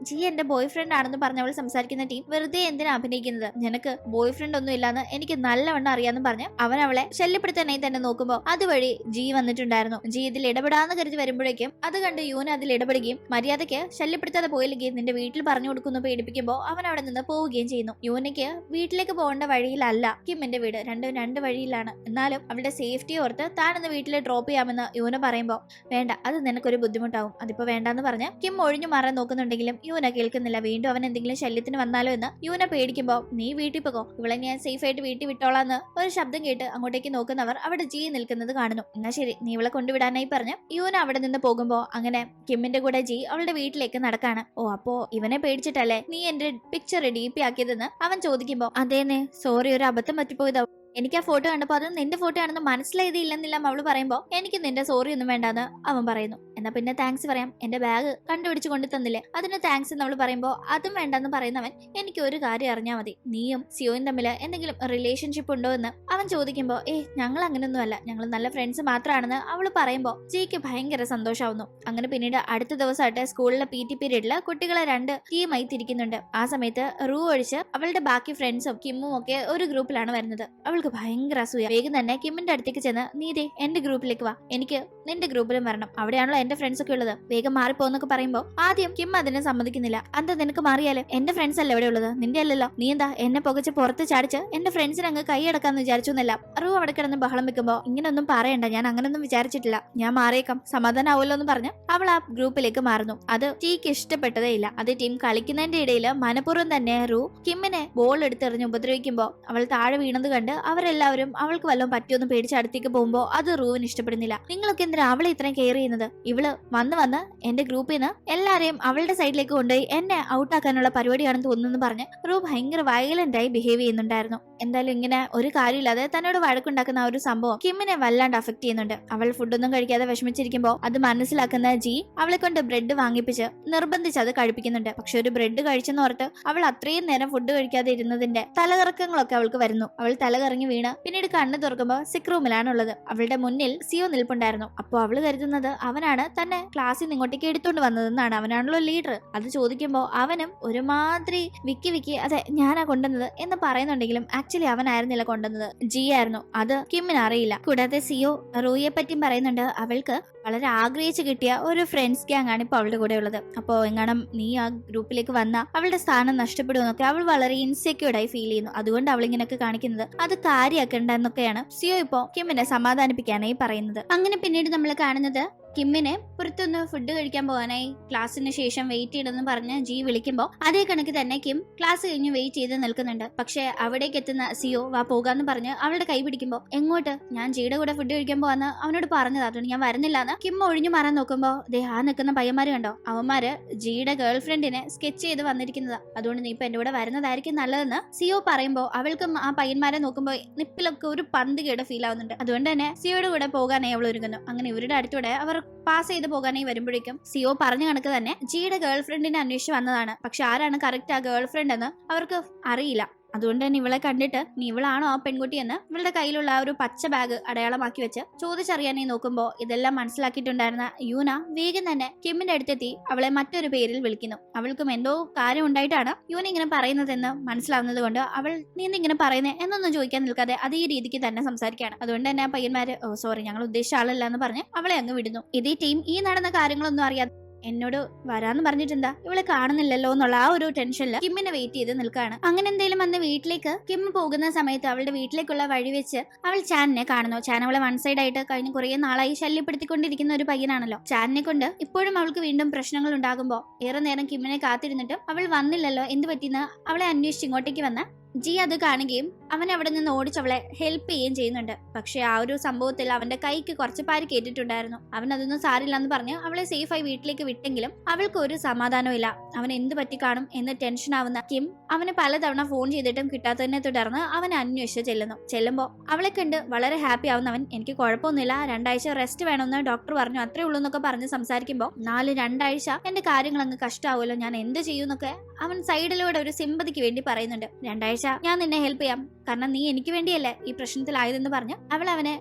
S1: ജി എന്റെ ബോയ് ഫ്രണ്ട് ആണെന്ന് പറഞ്ഞ് അവൾ സംസാരിക്കുന്ന ടീം വെറുതെ എന്തിനാ അഭിനയിക്കുന്നത്, നിനക്ക് ബോയ് ഫ്രണ്ട് ഒന്നും ഇല്ലാന്ന് എനിക്ക് നല്ലവണ്ണം അറിയാന്ന് പറഞ്ഞ് അവൻ അവളെ ശല്യപ്പെടുത്താനായി തന്നെ നോക്കുമ്പോ അതുവഴി ജി വന്നിട്ടുണ്ടായിരുന്നു. ജി ഇതിൽ ഇടപെടാന്ന് കരുതി വരുമ്പോഴേക്കും അത് കണ്ട് യൂന അതിൽ ഇടപെടുകയും മര്യാദയ്ക്ക് ശല്യപ്പെടുത്താതെ പോയില്ലെങ്കിൽ നിന്റെ വീട്ടിൽ പറഞ്ഞു കൊടുക്കുന്നു പേടിപ്പിക്കുമ്പോൾ അവൻ അവിടെ നിന്ന് പോവുകയും ചെയ്യുന്നു. യൂനയ്ക്ക് വീട്ടിലേക്ക് പോകേണ്ട വഴിയിലല്ല കിമ്മിന്റെ വീട്, രണ്ടും രണ്ട് വഴിയിലാണ്. എന്നാലും അവളുടെ സേഫ്റ്റി ഓർത്ത് താനെന്ന് വീട്ടിൽ ഡ്രോപ്പ് ചെയ്യാമെന്ന് യൂന പറയുമ്പോ, വേണ്ട, അത് നിനക്കൊരു ബുദ്ധിമുട്ടാവും, അതിപ്പോ വേണ്ടാന്ന് പറഞ്ഞ് കിം ഒഴിഞ്ഞു മാറാൻ നോക്കുന്നുണ്ടെങ്കിലും യൂന കേൾക്കുന്നില്ല. വീണ്ടും അവൻ എന്തെങ്കിലും ശല്യത്തിന് വന്നാലോ എന്ന് യൂന പേടിക്കുമ്പോ, നീ വീട്ടിൽ പോകോ, ഇവളെ ഞാൻ സേഫ് ആയിട്ട് വീട്ടിൽ വിട്ടോളാന്ന് ഒരു ശബ്ദം കേട്ട് അങ്ങോട്ടേക്ക് നോക്കുന്നവർ അവിടെ ജി നിൽക്കുന്നത് കാണുന്നു. എന്നാ ശരി, നീ ഇവളെ കൊണ്ടുവിടാനായി പറഞ്ഞ് യൂന അവിടെ നിന്ന് പോകുമ്പോ അങ്ങനെ കിമ്മിന്റെ കൂടെ ജി അവളുടെ വീട്ടിലേക്ക് നടക്കാണ്. ഓ, അപ്പോ ഇവനെ പേടിച്ചിട്ടല്ലേ നീ എന്റെ പിക്ചർ DP ആക്കിയതെന്ന് അവൻ ചോദിക്കുമ്പോ, അതേന്നെ, സോറി, ഒരു അബദ്ധം പറ്റിപ്പോയതാ, എനിക്ക് ആ ഫോട്ടോ കണ്ടപ്പോ അത് നിന്റെ ഫോട്ടോ ആണെന്ന് മനസ്സിലായതില്ലെന്നില്ല അവള് പറയുമ്പോ, എനിക്ക് നിന്റെ സോറി ഒന്നും വേണ്ടാന്ന് അവൻ പറയുന്നു. എന്നാ പിന്നെ താങ്ക്സ് പറയാം, എന്റെ ബാഗ് കണ്ടുപിടിച്ച് കൊണ്ടു തന്നില്ലേ അതിന് താങ്ക്സ് എന്ന് അവള് പറയുമ്പോ, അതും വേണ്ടെന്ന് പറയുന്നവൻ, എനിക്ക് ഒരു കാര്യം അറിഞ്ഞാൽ മതി, നീയും സിയോയും തമ്മില് എന്തെങ്കിലും റിലേഷൻഷിപ്പ് ഉണ്ടോ എന്ന് അവൻ ചോദിക്കുമ്പോ, ഞങ്ങൾ അങ്ങനെയൊന്നും അല്ല, ഞങ്ങൾ നല്ല ഫ്രണ്ട്സ് മാത്രമാണെന്ന് അവള് പറയുമ്പോ ജിക്ക് ഭയങ്കര സന്തോഷമാവുന്നു. അങ്ങനെ പിന്നീട് അടുത്ത ദിവസമായിട്ട് സ്കൂളിലെ PT പീരീഡില് കുട്ടികളെ 2 ടീമായി തിരിക്കുന്നുണ്ട്. ആ സമയത്ത് റൂ ഒഴിച്ച് അവളുടെ ബാക്കി ഫ്രണ്ട്സും കിമ്മും ഒക്കെ ഒരു ഗ്രൂപ്പിലാണ് വരുന്നത്. അവൾക്ക് ഭയങ്കര അസൂയ. വേഗം തന്നെ കിമ്മിന്റെ അടുത്തേക്ക് ചെന്ന്, നീതേ എന്റെ ഗ്രൂപ്പിലേക്ക് വാ, എനിക്ക് നിന്റെ ഗ്രൂപ്പിലും വരണം, അവിടെയാണല്ലോ എന്റെ ഫ്രണ്ട്സ് ഒക്കെ ഉള്ളത്, വേഗം മാറിപ്പോന്നൊക്കെ പറയുമ്പോ ആദ്യം കിം അതിനെ സമ്മതിക്കുന്നില്ല. എന്താ നിനക്ക് മാറിയാലേ, എന്റെ ഫ്രണ്ട്സ് അല്ല എവിടെ ഉള്ളത്, നിന്റെ അല്ലല്ലോ, നീ എന്താ എന്നെ പുകച്ച് പുറത്ത് ചാടിച്ച് എന്റെ ഫ്രണ്ട്സിനെ അങ്ങ് കൈയടക്കാന്ന് വിചാരിച്ചു എന്നല്ല. റൂ അവിടെ കിടന്ന് ബഹളം വെക്കുമ്പോ, ഇങ്ങനൊന്നും പറയണ്ട, ഞാൻ അങ്ങനൊന്നും വിചാരിച്ചിട്ടില്ല, ഞാൻ മാറിയേക്കാം, സമാധാനാവുമല്ലോ എന്ന് പറഞ്ഞ് അവൾ ആ ഗ്രൂപ്പിലേക്ക് മാറുന്നു. അത് ടീക്ക് ഇഷ്ടപ്പെട്ടതേ ഇല്ല. അതേ ടീം കളിക്കുന്നതിന്റെ ഇടയിൽ മനഃപൂർവ്വം തന്നെ റൂ കിമ്മിനെ ബോൾ എടുത്തെറിഞ്ഞ് ഉപദ്രവിക്കുമ്പോ അവൾ താഴെ വീണത് കണ്ട് അവരെല്ലാവരും അവൾക്ക് വല്ലതും പറ്റിയൊന്നും പേടിച്ച് അടുത്തേക്ക് പോകുമ്പോ അത് റൂവിന് ഇഷ്ടപ്പെടുന്നില്ല. നിങ്ങളൊക്കെ എന്തിനാ അവളെ ഇത്രയും കെയർ ചെയ്യുന്നത്, ഇവള് വന്ന് എന്റെ ഗ്രൂപ്പിൽ നിന്ന് എല്ലാരെയും അവളുടെ സൈഡിലേക്ക് കൊണ്ടുപോയി എന്നെ ഔട്ടാക്കാനുള്ള പരിപാടിയാണെന്ന് തോന്നുന്നു പറഞ്ഞ് റൂ ഭയങ്കര വയലന്റ് ആയി ബിഹേവ് ചെയ്യുന്നുണ്ടായിരുന്നു. എന്തായാലും ഇങ്ങനെ ഒരു കാര്യമില്ലാതെ തന്നോട് വഴക്കുണ്ടാക്കുന്ന ആ ഒരു സംഭവം കിമ്മിനെ വല്ലാണ്ട് അഫക്ട് ചെയ്യുന്നുണ്ട്. അവൾ ഫുഡൊന്നും കഴിക്കാതെ വിഷമിച്ചിരിക്കുമ്പോ അത് മനസ്സിലാക്കുന്ന ജി അവളെ കൊണ്ട് ബ്രെഡ് വാങ്ങിപ്പിച്ച് നിർബന്ധിച്ച് അത് കഴിപ്പിക്കുന്നുണ്ട്. പക്ഷെ ഒരു ബ്രെഡ് കഴിച്ചെന്നോർത്ത് അവൾ അത്രയും നേരം ഫുഡ് കഴിക്കാതെ ഇരുന്നതിന്റെ തലകറക്കങ്ങളൊക്കെ അവൾക്ക് വരുന്നു. അവൾ തലകറങ്ങി വീണ് പിന്നീട് കണ്ണ് തുറക്കുമ്പോ സിക്ക് റൂമിലാണുള്ളത്. അവളുടെ മുന്നിൽ സിയോ നിൽപ്പുണ്ടായിരുന്നു. അപ്പൊ അവള് കരുതുന്നത് അവനാണ് തന്നെ ക്ലാസ്സിൽ നിന്ന് ഇങ്ങോട്ടേക്ക് എടുത്തോണ്ട് വന്നതെന്നാണ്. അവനാണല്ലോ ലീഡർ. അത് ചോദിക്കുമ്പോ അവനും ഒരുമാതിരി വിക്കി അതെ ഞാനാ കൊണ്ടുവന്നത് എന്ന് പറയുന്നുണ്ടെങ്കിലും ആക്ച്വലി അവനായിരുന്നില്ല കൊണ്ടുവന്നത്, ജി ആയിരുന്നു. അത് കിമ്മിന് അറിയില്ല. കൂടാതെ സിയോ റൂയെ പറ്റിയും പറയുന്നുണ്ട്, അവൾക്ക് വളരെ ആഗ്രഹിച്ചു കിട്ടിയ ഒരു ഫ്രണ്ട്സ് ഗ്യാങ് ആണ് ഇപ്പൊ അവളുടെ കൂടെ ഉള്ളത്. അപ്പോ എങ്ങാനും നീ ആ ഗ്രൂപ്പിലേക്ക് വന്ന അവളുടെ സ്ഥാനം നഷ്ടപ്പെടുമെന്നൊക്കെ അവൾ വളരെ ഇൻസെക്യൂർഡ് ആയി ഫീൽ ചെയ്യുന്നു. അതുകൊണ്ട് അവൾ ഇങ്ങനെയൊക്കെ കാണിക്കുന്നത് അത് കാര്യമാക്കണ്ട എന്നൊക്കെയാണ് സിയോ ഇപ്പോ കിമ്മിനെ സമാധാനിപ്പിക്കാനായി പറയുന്നത്. അങ്ങനെ പിന്നീട് നമ്മൾ കാണുന്നത് കിമ്മിനെ പുറത്തൊന്ന് ഫുഡ് കഴിക്കാൻ പോകാനായി ക്ലാസ്സിന് ശേഷം വെയിറ്റ് ചെയ്തെന്ന് പറഞ്ഞ് ജി വിളിക്കുമ്പോൾ അതേ കണക്ക് തന്നെ കിം ക്ലാസ് കഴിഞ്ഞ് വെയിറ്റ് ചെയ്ത് നിൽക്കുന്നുണ്ട്. പക്ഷെ അവിടേക്ക് എത്തുന്ന സിയോ വാ പോകാന്ന് പറഞ്ഞ് അവളുടെ കൈ പിടിക്കുമ്പോൾ, എങ്ങോട്ട്, ഞാൻ ജിയുടെ കൂടെ ഫുഡ് കഴിക്കാൻ പോവാന്ന് അവനോട് പറഞ്ഞത്, അതുകൊണ്ട് ഞാൻ വരുന്നില്ലാന്ന് കിം ഒഴിഞ്ഞു മാറാൻ നോക്കുമ്പോ ദേ ആ നിൽക്കുന്ന പയ്യന്മാര് കണ്ടോ, അവന്മാര് ജിയുടെ ഗേൾ ഫ്രണ്ടിനെ സ്കെച്ച് ചെയ്ത് വന്നിരിക്കുന്നതാ, അതുകൊണ്ട് നീ ഇപ്പൊ എന്റെ കൂടെ വരുന്നതായിരിക്കും നല്ലതെന്ന് സിയോ പറയുമ്പോൾ അവൾക്കും ആ പയ്യന്മാരെ നോക്കുമ്പോൾ നിപ്പിലൊക്കെ ഒരു പന്ത് കേട് ഫീൽ ആവുന്നുണ്ട്. അതുകൊണ്ട് തന്നെ സിയോയുടെ കൂടെ പോകാനായി അവൾ ഒരുങ്ങുന്നു. അങ്ങനെ ഇവരുടെ അടുത്തൂടെ അവർ പാസ് ചെയ്ത് പോകാനായി വരുമ്പോഴേക്കും സിയോ പറഞ്ഞ കണക്ക് തന്നെ ജിയുടെ ഗേൾ ഫ്രണ്ടിനെ അന്വേഷിച്ച് വന്നതാണ്. പക്ഷെ ആരാണ് കറക്റ്റ് ആ ഗേൾ ഫ്രണ്ട് എന്ന് അവർക്ക് അറിയില്ല. അതുകൊണ്ട് തന്നെ ഇവളെ കണ്ടിട്ട് നീ ഇവളാണോ ആ പെൺകുട്ടി എന്ന് ഇവളുടെ കയ്യിലുള്ള ആ ഒരു പച്ച ബാഗ് അടയാളമാക്കി വെച്ച് ചോദിച്ചറിയാനായി നോക്കുമ്പോൾ ഇതെല്ലാം മനസ്സിലാക്കിയിട്ടുണ്ടായിരുന്ന യൂന വേഗം തന്നെ കിമ്മിന്റെ അടുത്തെത്തി അവളെ മറ്റൊരു പേരിൽ വിളിക്കുന്നു. അവൾക്കും എന്തോ കാര്യം ഉണ്ടായിട്ടാണ് യൂന ഇങ്ങനെ പറയുന്നതെന്ന് മനസ്സിലാവുന്നത് കൊണ്ട് അവൾ നീ ഇങ്ങനെ പറയുന്നേ എന്നൊന്നും ചോദിക്കാൻ നിൽക്കാതെ അതേ രീതിക്ക് തന്നെ സംസാരിക്കുകയാണ്. അതുകൊണ്ട് തന്നെ ആ പയ്യന്മാര് സോറി ഞങ്ങൾ ഉദ്ദേശിച്ച ആളല്ല എന്ന് പറഞ്ഞ് അവളെ അങ്ങ് വിടുന്നു. ഇതേ ടീം ഈ നടന്ന കാര്യങ്ങളൊന്നും അറിയാതെ എന്നോട് വരാന്ന് പറഞ്ഞിട്ടെന്താ ഇവളെ കാണുന്നില്ലല്ലോ എന്നുള്ള ആ ഒരു ടെൻഷനിൽ കിമ്മിനെ വെയിറ്റ് ചെയ്ത് നിൽക്കുകയാണ്. അങ്ങനെ എന്തെങ്കിലും വന്ന് വീട്ടിലേക്ക് കിം പോകുന്ന സമയത്ത് അവളുടെ വീട്ടിലേക്കുള്ള വഴി വെച്ച് അവൾ ചാനിനെ കാണുന്നു. ചാൻ അവളെ വൺ സൈഡ് ആയിട്ട് കഴിഞ്ഞ കുറെ നാളായി ശല്യപ്പെടുത്തിക്കൊണ്ടിരിക്കുന്ന ഒരു പയ്യനാണല്ലോ. ചാനിനെ കൊണ്ട് ഇപ്പോഴും അവൾക്ക് വീണ്ടും പ്രശ്നങ്ങൾ ഉണ്ടാകുമ്പോൾ ഏറെ നേരം കിമ്മിനെ കാത്തിരുന്നിട്ടും അവൾ വന്നില്ലല്ലോ, എന്ത് പറ്റിയെന്ന് അവളെ അന്വേഷിച്ച് ഇങ്ങോട്ടേക്ക് വന്ന ജി അത് കാണുകയും അവൻ അവിടെ നിന്ന് ഓടിച്ചവളെ ഹെൽപ്പ് ചെയ്യുകയും ചെയ്യുന്നുണ്ട്. പക്ഷെ ആ ഒരു സംഭവത്തിൽ അവന്റെ കൈക്ക് കുറച്ച് പരിക്കേറ്റിട്ടുണ്ടായിരുന്നു. അവൻ അതൊന്നും സാരില്ല എന്ന് പറഞ്ഞ് അവളെ സേഫായി വീട്ടിലേക്ക് വിട്ടെങ്കിലും അവൾക്ക് ഒരു സമാധാനവും ഇല്ല. അവൻ എന്ത് പറ്റി കാണും എന്ന് ടെൻഷൻ ആവുന്ന കിം അവന് പലതവണ ഫോൺ ചെയ്തിട്ടും കിട്ടാത്തതിനെ തുടർന്ന് അവനെ അന്വേഷിച്ച് ചെല്ലുമ്പോൾ അവളെ കണ്ട് വളരെ ഹാപ്പി ആവുന്നവൻ എനിക്ക് കുഴപ്പമൊന്നുമില്ല, 2 ആഴ്ച റെസ്റ്റ് വേണമെന്ന് ഡോക്ടർ പറഞ്ഞു, അത്രേ ഉള്ളൂ എന്നൊക്കെ പറഞ്ഞ് സംസാരിക്കുമ്പോൾ 2 ആഴ്ച എന്റെ കാര്യങ്ങൾ അങ്ങ് കഷ്ടമാവുമല്ലോ, ഞാൻ എന്ത് ചെയ്യുന്നൊക്കെ അവൻ സൈഡിലൂടെ ഒരു സിമ്പതിക്ക് വേണ്ടി പറയുന്നുണ്ട്. 2 ആഴ്ച ഞാൻ നിന്നെ ഹെൽപ്പ് ചെയ്യാം, കാരണം നീ എനിക്ക് വേണ്ടിയല്ലേ ഈ പ്രശ്നത്തിലായതെന്ന് പറഞ്ഞ്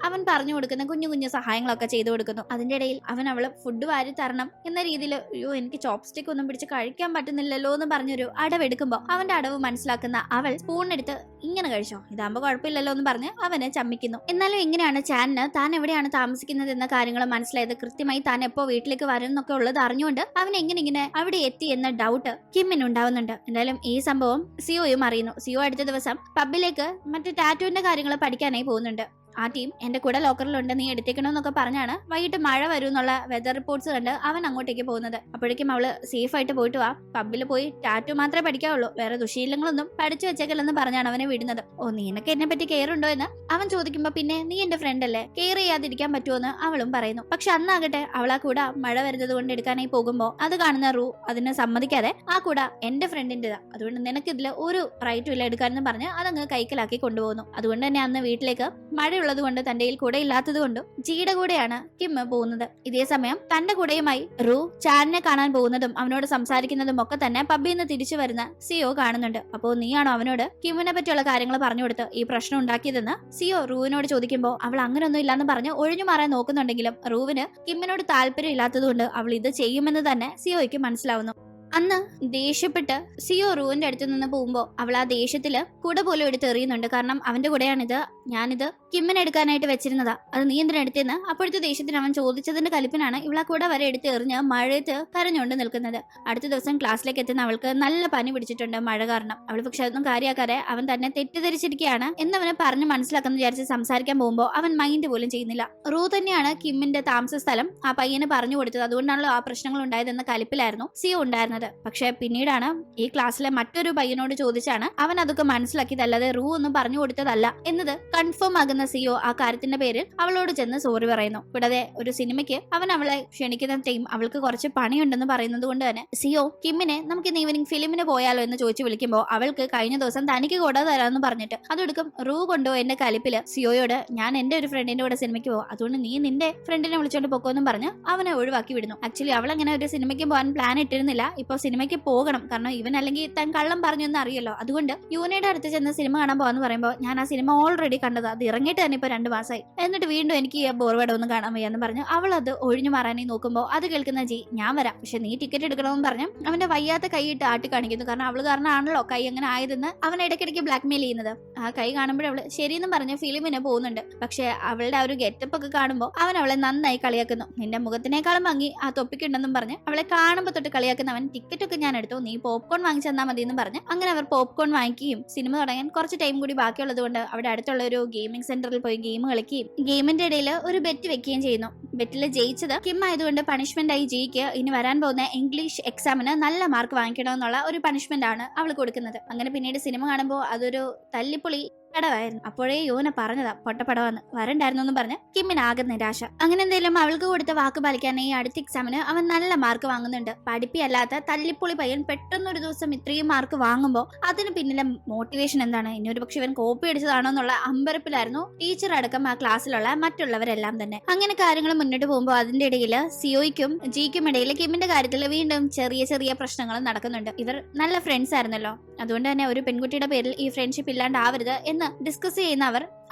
S1: അവൻ പറഞ്ഞു കൊടുക്കുന്ന കുഞ്ഞു കുഞ്ഞു സഹായങ്ങളൊക്കെ ചെയ്തു കൊടുക്കുന്നു. അതിന്റെ ഇടയിൽ അവള് ഫുഡ് വാരി തരണം എന്ന രീതിയിൽ അയ്യോ എനിക്ക് ചോപ്സ്റ്റിക് ഒന്നും പിടിച്ച് കഴിക്കാൻ പറ്റുന്നില്ലല്ലോ എന്ന് പറഞ്ഞൊരു അടവെടുക്കുമ്പോൾ അവന്റെ അടവ് മനസ്സിലാക്കുന്ന അവൾ സ്പൂണെടുത്ത് ഇങ്ങനെ കഴിച്ചോ, ഇതാകുമ്പോ കുഴപ്പമില്ലല്ലോ എന്ന് പറഞ്ഞ് അവനെ ചമ്മിക്കുന്നു. എന്നാലും എങ്ങനെയാണ് ചാനിന് താൻ എവിടെയാണ് താമസിക്കുന്നത് എന്ന കാര്യങ്ങൾ മനസ്സിലായത്, കൃത്യമായി താൻ എപ്പോ വീട്ടിലേക്ക് വരുന്നൊക്കെ ഉള്ളത് അറിഞ്ഞുകൊണ്ട് അവൻ എങ്ങനെ അവിടെ എത്തി എന്ന ഡൗട്ട് കിമ്മിന് ഉണ്ടാവുന്നുണ്ട്. എന്തായാലും ഈ സംഭവം സിയോയും അറിയുന്നു. സിയോ അടുത്ത ദിവസം പബ്ബിലേക്ക് മറ്റു ടാറ്റുവിന്റെ കാര്യങ്ങൾ പഠിക്കാനായി പോകുന്നുണ്ട്. ആ ടീം എന്റെ കൂടെ ലോക്കറിലുണ്ട്, നീ എടുത്തേക്കണമെന്നൊക്കെ പറഞ്ഞാണ് വൈകിട്ട് മഴ വരും എന്നുള്ള വെതർ റിപ്പോർട്ട്സ് കണ്ട് അവൻ അങ്ങോട്ടേക്ക് പോകുന്നത്. അപ്പോഴേക്കും അവള് സേഫ് ആയിട്ട് പോയിട്ട് വാ, പബ്ബിൽ പോയി ടാറ്റു മാത്രമേ പഠിക്കാവുള്ളൂ, വേറെ ദുശീലങ്ങളൊന്നും പഠിച്ചു വെച്ചേക്കല്ലെന്ന് പറഞ്ഞാണ് അവനെ വിടുന്നത്. ഓ നിനക്ക് എന്നെ പറ്റി കെയർ ഉണ്ടോ എന്ന് അവൻ ചോദിക്കുമ്പോ പിന്നെ നീ എന്റെ ഫ്രണ്ട് അല്ലേ, കെയർ ചെയ്യാതിരിക്കാൻ പറ്റുമോന്ന് അവളും പറയുന്നു. പക്ഷെ അന്നാകട്ടെ അവൾ ആ കൂടെ മഴ വരുന്നത് കൊണ്ട് എടുക്കാനായി പോകുമ്പോ അത് കാണുന്ന റൂ അതിനെ സമ്മതിക്കാതെ ആ കൂടെ എന്റെ ഫ്രണ്ടിന്റെതാ, അതുകൊണ്ട് നിനക്ക് ഇതിൽ ഒരു റൈറ്റും ഇല്ല എടുക്കാനെന്ന് പറഞ്ഞ് അതങ്ങ് കൈക്കലാക്കി കൊണ്ടുപോകുന്നു. അതുകൊണ്ട് തന്നെ അന്ന് വീട്ടിലേക്ക് മഴയുള്ള കൊണ്ട് തന്റെ കൂടെ ഇല്ലാത്തത് കൊണ്ടും ജിയുടെ കൂടെയാണ് കിം പോകുന്നത്. ഇതേ സമയം തന്റെ കൂടെയുമായി റൂ ചാനിനെ കാണാൻ പോകുന്നതും അവനോട് സംസാരിക്കുന്നതും ഒക്കെ തന്നെ പബ്ബിൽ നിന്ന് തിരിച്ചു വരുന്ന സിയോ കാണുന്നുണ്ട്. അപ്പോ നീയാണോ അവനോട് കിമ്മിനെ പറ്റിയുള്ള കാര്യങ്ങൾ പറഞ്ഞു കൊടുത്ത് ഈ പ്രശ്നം ഉണ്ടാക്കിയതെന്ന് സിയോ റൂവിനോട് ചോദിക്കുമ്പോൾ അവൾ അങ്ങനൊന്നും ഇല്ലാന്ന് പറഞ്ഞ് ഒഴിഞ്ഞു മാറാൻ നോക്കുന്നുണ്ടെങ്കിലും റൂവിന് കിമ്മിനോട് താല്പര്യം ഇല്ലാത്തതുകൊണ്ട് അവൾ ഇത് ചെയ്യുമെന്ന് തന്നെ സിയോയ്ക്ക് മനസ്സിലാവുന്നു. അന്ന് ദേഷ്യപ്പെട്ട് സിയോ റൂവിന്റെ അടുത്ത് നിന്ന് പോകുമ്പോ അവൾ ആ ദേഷ്യത്തില് കുട പോലും എടുത്ത് എറിയുന്നുണ്ട്. കാരണം അവന്റെ കൂടെയാണിത്, ഞാനിത് കിമ്മിനെ എടുക്കാനായിട്ട് വെച്ചിരുന്നതാ, അത് നീ എന്തിനാ എടുത്തെന്ന് അപ്പോഴത്തെ ദേഷ്യത്തിന് അവൻ ചോദിച്ചതിന്റെ കലിപ്പിനാണ് ഇവളാ കൂടെ വരെ എടുത്ത് എറിഞ്ഞ് മഴയത്ത് കരഞ്ഞുകൊണ്ട് നിൽക്കുന്നത്. അടുത്ത ദിവസം ക്ലാസ്സിലേക്ക് എത്തുന്ന അവൾക്ക് നല്ല പനി പിടിച്ചിട്ടുണ്ട് മഴ കാരണം. അവൾ പക്ഷെ അതൊന്നും കാര്യമാക്കാതെ അവൻ തന്നെ തെറ്റിദ്ധരിച്ചിരിക്കുകയാണ് എന്നവനെ പറഞ്ഞ് മനസ്സിലാക്കുന്ന വിചാരിച്ച് സംസാരിക്കാൻ പോകുമ്പോൾ അവൻ മൈൻഡ് പോലും ചെയ്യുന്നില്ല. റൂ തന്നെയാണ് കിമ്മിന്റെ താമസ സ്ഥലം ആ പയ്യന് പറഞ്ഞു കൊടുത്തത്, അതുകൊണ്ടാണല്ലോ ആ പ്രശ്നങ്ങൾ ഉണ്ടായതെന്ന കലിപ്പിലായിരുന്നു സിയോ ഉണ്ടായിരുന്നത്. പക്ഷെ പിന്നീടാണ് ഈ ക്ലാസ്സിലെ മറ്റൊരു പയ്യനോട് ചോദിച്ചാണ് അവൻ അതൊക്കെ മനസ്സിലാക്കിയതല്ലാതെ റൂ ഒന്നും പറഞ്ഞു കൊടുത്തതല്ല എന്നത് കൺഫേം ആകുന്ന സിയോ ആ കാര്യത്തിന്റെ പേരിൽ അവളോട് ചെന്ന് സോറി പറയുന്നു. കൂടാതെ ഒരു സിനിമയ്ക്ക് അവൻ അവളെ ക്ഷണിക്കുന്ന ടൈം അവൾക്ക് കുറച്ച് പണിയുണ്ടെന്ന് പറയുന്നത് കൊണ്ട് തന്നെ സിയോ കിമ്മിനെ നമുക്ക് ഇന്ന് ഈവനിങ് ഫിലിമിന് പോയാലോ എന്ന് ചോദിച്ചു വിളിക്കുമ്പോൾ അവൾക്ക് കഴിഞ്ഞ ദിവസം തനിക്ക് കൊട തരാമെന്ന് പറഞ്ഞിട്ട് അതൊടുക്കും റൂ കൊണ്ടോ എന്റെ കലിപ്പില് സിയോയോട് ഞാൻ എന്റെ ഒരു ഫ്രണ്ടിന്റെ കൂടെ സിനിമയ്ക്ക് പോകും, അതുകൊണ്ട് നീ നിന്റെ ഫ്രണ്ടിനെ വിളിച്ചോണ്ട് പൊക്കോന്നും പറഞ്ഞ് അവനെ ഒഴിവാക്കി വിടുന്നു. ആക്ച്വലി അവൾ അങ്ങനെ ഒരു സിനിമയ്ക്ക് പോകാൻ പ്ലാൻ ഇട്ടിരുന്നില്ല, ഇപ്പൊ സിനിമയ്ക്ക് പോകണം, കാരണം ഇവൻ അല്ലെങ്കിൽ താൻ കള്ളം പറഞ്ഞു എന്ന് അറിയല്ലോ, അതുകൊണ്ട് യൂനയുടെ അടുത്ത് ചെന്ന് സിനിമ കാണാൻ പോകാന്ന് പറയുമ്പോൾ ഞാൻ ആ സിനിമ ഓൾറെഡി കണ്ടത്, അത് ഇറങ്ങിയിട്ട് തന്നെ ഇപ്പൊ 2 മാസമായി, എന്നിട്ട് വീണ്ടും എനിക്ക് ബോർവേഡ് ഒന്നും കാണാൻ വയ്യാന്ന് പറഞ്ഞു അവൾ അത് ഒഴിഞ്ഞു മാറാനായി നോക്കുമ്പോൾ അത് കേൾക്കുന്ന ജി ഞാൻ വരാം, പക്ഷെ നീ ടിക്കറ്റ് എടുക്കണമെന്ന് പറഞ്ഞു അവന്റെ വയ്യാത്ത കൈയിട്ട് ആട്ടി കാണിക്കുന്നു. കാരണം അവള് കാരണമാണല്ലോ കൈ അങ്ങനെ ആയതെന്ന് അവൻ ഇടയ്ക്കിടയ്ക്ക് ബ്ലാക്ക്മെയിൽ ചെയ്യുന്നത്. ആ കൈ കാണുമ്പോൾ അവള് ശരിയെന്നും പറഞ്ഞ് ഫിലിമിന് പോകുന്നുണ്ട്. പക്ഷെ അവളുടെ ആ ഒരു ഗെറ്റപ്പ് ഒക്കെ കാണുമ്പോൾ അവൻ അവളെ നന്നായി കളിയാക്കുന്നു. നിന്റെ മുഖത്തിനേക്കാളും ഭംഗി ആ തൊപ്പിക്കുണ്ടെന്നും പറഞ്ഞ് അവളെ കാണുമ്പോൾ തൊട്ട് കളിയാക്കുന്നവൻ ടിക്കറ്റ് ഒക്കെ ഞാൻ എടുത്തു, നീ പോപ്കോൺ വാങ്ങിച്ചെന്നാ മതി എന്ന് പറഞ്ഞ് അങ്ങനെ അവർ പോപ്കോൺ വാങ്ങിക്കുകയും സിനിമ തുടങ്ങാൻ കുറച്ച് ടൈം കൂടി ബാക്കിയുള്ളത് കൊണ്ട് അവിടെ അടുത്തുള്ള ഒരു ഗെയിമിംഗ് സെന്ററിൽ പോയി ഗെയിം കളിക്കുകയും ഗെയിമിന്റെ ഇടയിൽ ഒരു ബെറ്റ് വെക്കുകയും ചെയ്യുന്നു. ബെറ്റിൽ ജയിച്ചത് കിം ആയതുകൊണ്ട് പണിഷ്മെന്റ് ആയി ജിക്ക് ഇനി വരാൻ പോകുന്ന ഇംഗ്ലീഷ് എക്സാമിന് നല്ല മാർക്ക് വാങ്ങിക്കണമെന്നുള്ള ഒരു പണിഷ്മെന്റ് ആണ് അവൾ കൊടുക്കുന്നത്. അങ്ങനെ പിന്നീട് സിനിമ കാണുമ്പോൾ അതൊരു തല്ലിപ്പൊളി പടവായിരുന്നു. അപ്പോഴേ യോന പറഞ്ഞതാ പൊട്ടപ്പടവാന്ന്, വരണ്ടായിരുന്നു എന്ന് പറഞ്ഞ് കിമ്മിന് ആകെ നിരാശ. അങ്ങനെ എന്തായാലും അവൾക്ക് കൊടുത്ത വാക്ക് പാലിക്കാനായി അടുത്ത എക്സാമിന് അവൻ നല്ല മാർക്ക് വാങ്ങുന്നുണ്ട്. പഠിപ്പിയല്ലാത്ത തല്ലിപ്പൊളി പയ്യൻ പെട്ടെന്നൊരു ദിവസം ഇത്രയും മാർക്ക് വാങ്ങുമ്പോൾ അതിന് പിന്നിലെ മോട്ടിവേഷൻ എന്താണ്, ഇനി ഒരു പക്ഷെ ഇവൻ കോപ്പി അടിച്ചതാണോ എന്നുള്ള അമ്പരപ്പിലായിരുന്നു ടീച്ചർ അടക്കം ആ ക്ലാസ്സിലുള്ള മറ്റുള്ളവരെല്ലാം തന്നെ. അങ്ങനെ കാര്യങ്ങൾ മുന്നോട്ട് പോകുമ്പോൾ അതിന്റെ ഇടയിൽ സിയോയ്ക്കും ജിക്കും ഇടയിൽ കിമ്മിന്റെ കാര്യത്തിൽ വീണ്ടും ചെറിയ ചെറിയ പ്രശ്നങ്ങൾ നടക്കുന്നുണ്ട്. ഇവർ നല്ല ഫ്രണ്ട്സ് ആയിരുന്നല്ലോ, അതുകൊണ്ട് തന്നെ ഒരു പെൺകുട്ടിയുടെ പേരിൽ ഈ ഫ്രണ്ട്ഷിപ്പ് ഇല്ലാണ്ടാവരുത് എന്ന് ഡിസ്കസ് ചെയ്യുന്ന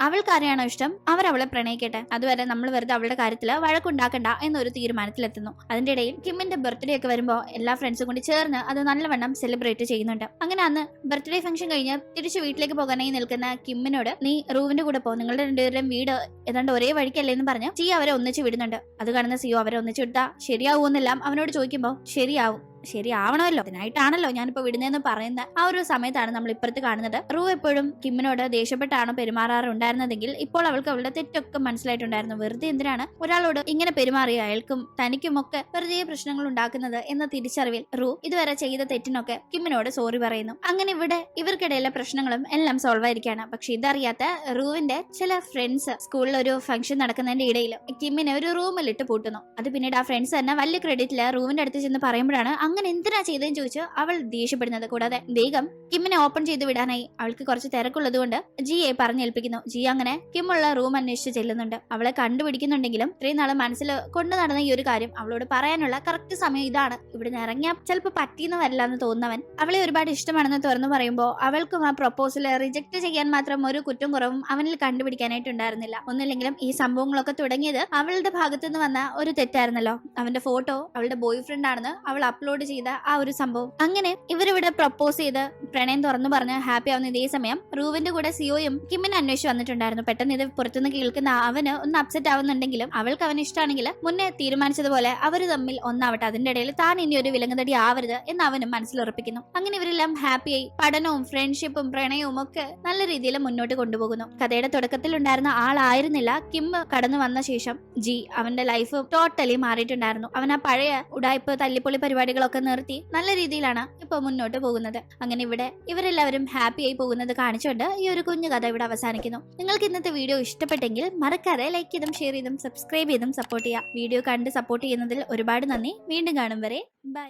S1: അവൾക്ക് ആരെയാണോ ഇഷ്ടം അവർ അവളെ പ്രണയിക്കട്ടെ, അതുവരെ നമ്മൾ വെറുതെ അവളുടെ കാര്യത്തിൽ വഴക്കുണ്ടാക്കണ്ട എന്നൊരു തീരുമാനത്തിലെത്തുന്നു. അതിന്റെ ഇടയിൽ കിമ്മിന്റെ ബർത്ത്ഡേ ഒക്കെ വരുമ്പോൾ എല്ലാ ഫ്രണ്ട്സും കൂടി ചേർന്ന് അത് നല്ലവണ്ണം സെലിബ്രേറ്റ് ചെയ്യുന്നുണ്ട്. അങ്ങനെ അന്ന് ബർത്ത്ഡേ ഫംഗ്ഷൻ കഴിഞ്ഞ് തിരിച്ചു വീട്ടിലേക്ക് പോകാനായി നിൽക്കുന്ന കിമ്മിനോട് നീ റൂവിന്റെ കൂടെ പോ, നിങ്ങളുടെ രണ്ടുപേരുടെയും വീട് ഏതാണ്ട് ഒരേ വഴിക്കല്ലേ എന്ന് പറഞ്ഞ് ജി അവരെ ഒന്നിച്ച് വിടുന്നുണ്ട്. അത് കാണുന്ന സിയോ അവരെ ഒന്നിച്ചു വിട്ടാ ശരിയാവൂന്നെല്ലാം അവനോട് ചോദിക്കുമ്പോൾ ശരിയാവും, ശരിയാവണമല്ലോ, അതിനായിട്ടാണല്ലോ ഞാനിപ്പോ വിടുന്നതെന്ന് പറയുന്ന ആ ഒരു സമയത്താണ് നമ്മൾ ഇപ്പുറത്ത് കാണുന്നത്. റൂ എപ്പോഴും കിമ്മിനോട് ദേഷ്യപ്പെട്ടാണ് പെരുമാറാറുണ്ടായിരുന്നതെങ്കിൽ ഇപ്പോൾ അവൾക്ക് അവളുടെ തെറ്റൊക്കെ മനസ്സിലായിട്ടുണ്ടായിരുന്നു. വെറുതെ എന്തിനാണ് ഒരാളോട് ഇങ്ങനെ പെരുമാറിയ അയാൾക്കും തനിക്കുമൊക്കെ വെറുതെ പ്രശ്നങ്ങൾ ഉണ്ടാക്കുന്നത് എന്ന തിരിച്ചറിവിൽ റൂ ഇതുവരെ ചെയ്ത തെറ്റിനൊക്കെ കിമ്മിനോട് സോറി പറയുന്നു. അങ്ങനെ ഇവിടെ ഇവർക്കിടയിലെ പ്രശ്നങ്ങളും എല്ലാം സോൾവ് ആയിരിക്കാണ്. പക്ഷെ ഇതറിയാത്ത റൂവിന്റെ ചില ഫ്രണ്ട്സ് സ്കൂളിൽ ഒരു ഫംഗ്ഷൻ നടക്കുന്നതിന്റെ ഇടയിൽ കിമ്മിനെ ഒരു റൂമിലിട്ട് പൂട്ടുന്നു. അത് പിന്നീട് ആ ഫ്രണ്ട്സ് തന്നെ വലിയ ക്രെഡിറ്റില് റൂവിന്റെ അടുത്ത് ചെന്ന് പറയുമ്പോഴാണ് അങ്ങനെ എന്തിനാ ചെയ്തതെന്ന് ചോദിച്ച് അവൾ ദേഷ്യപ്പെടുന്നത്. കൂടാതെ വേഗം കിമ്മിനെ ഓപ്പൺ ചെയ്ത് വിടാനായി അവൾക്ക് കുറച്ച് തിരക്കുള്ളത് കൊണ്ട് ജിയെ പറഞ്ഞേൽപ്പിക്കുന്നു. ജി അങ്ങനെ കിമ്മുള്ള റൂം അന്വേഷിച്ച് ചെല്ലുന്നുണ്ട്. അവളെ കണ്ടുപിടിക്കുന്നുണ്ടെങ്കിലും ഇത്രയും നാളെ മനസ്സിൽ കൊണ്ടു നടന്ന ഈ ഒരു കാര്യം അവളോട് പറയാനുള്ള കറക്റ്റ് സമയം ഇതാണ്. ഇവിടുന്ന് ഇറങ്ങിയാൽ ചിലപ്പോൾ പറ്റിയെന്ന് വരില്ല എന്ന് തോന്നുന്നവൻ അവളെ ഒരുപാട് ഇഷ്ടമാണെന്ന് തുറന്നു പറയുമ്പോൾ അവൾക്കും ആ പ്രൊപ്പോസൽ റിജക്ട് ചെയ്യാൻ മാത്രം ഒരു കുറ്റം കുറവും അവനിൽ കണ്ടുപിടിക്കാനായിട്ടുണ്ടായിരുന്നില്ല. ഒന്നില്ലെങ്കിലും ഈ സംഭവങ്ങളൊക്കെ തുടങ്ങിയത് അവളുടെ ഭാഗത്തു നിന്ന് വന്ന ഒരു തെറ്റായിരുന്നല്ലോ. അവന്റെ ഫോട്ടോ അവളുടെ ബോയ് ഫ്രണ്ട് ആണെന്ന് അവൾ അപ്ലോഡ് ചെയ്ത ആ ഒരു സംഭവം. അങ്ങനെ ഇവരിവിടെ പ്രൊപ്പോസ് ചെയ്ത് പ്രണയം തുറന്നു പറഞ്ഞ് ഹാപ്പി ആവുന്ന ഇതേ സമയം റൂവിന്റെ കൂടെ സിയോയും കിമ്മിനെ അന്വേഷിച്ച് വന്നിട്ടുണ്ടായിരുന്നു. പെട്ടെന്ന് ഇത് പുറത്തുനിന്ന് കേൾക്കുന്ന അവന് ഒന്ന് അപ്സെറ്റ് ആവുന്നുണ്ടെങ്കിലും അവൾക്ക് അവന് ഇഷ്ടമാണെങ്കിൽ മുന്നേ തീരുമാനിച്ചതുപോലെ അവർ തമ്മിൽ ഒന്നാവട്ടെ, അതിന്റെ ഇടയിൽ താൻ ഇനി ഒരു വിലങ്ങുതടി ആവരുത് എന്ന് അവനും മനസ്സിലുറപ്പിക്കുന്നു. അങ്ങനെ ഇവരെല്ലാം ഹാപ്പിയായി പഠനവും ഫ്രണ്ട്ഷിപ്പും പ്രണയവും ഒക്കെ നല്ല രീതിയിൽ മുന്നോട്ട് കൊണ്ടുപോകുന്നു. കഥയുടെ തുടക്കത്തിൽ ഉണ്ടായിരുന്ന ആളായിരുന്നില്ല കിം കടന്നു വന്ന ശേഷം ജി. അവന്റെ ലൈഫ് ടോട്ടലി മാറിയിട്ടുണ്ടായിരുന്നു. അവൻ ആ പഴയ ഉടായ്പ തല്ലിപ്പൊളി പരിപാടികളൊക്കെ നിർത്തി നല്ല രീതിയിലാണ് ഇപ്പൊ മുന്നോട്ട് പോകുന്നത്. അങ്ങനെ ഇവിടെ ഇവരെല്ലാവരും ഹാപ്പി ആയി പോകുന്നത് കാണിച്ചുകൊണ്ട് ഈ ഒരു കുഞ്ഞു കഥ ഇവിടെ അവസാനിക്കുന്നു. നിങ്ങൾക്ക് ഇന്നത്തെ വീഡിയോ ഇഷ്ടപ്പെട്ടെങ്കിൽ മറക്കാതെ ലൈക്ക് ചെയ്തും ഷെയർ ചെയ്തും സബ്സ്ക്രൈബ് ചെയ്തും സപ്പോർട്ട് ചെയ്യുക. വീഡിയോ കണ്ട് സപ്പോർട്ട് ചെയ്യുന്നതിൽ ഒരുപാട് നന്ദി. വീണ്ടും കാണും വരെ ബൈ.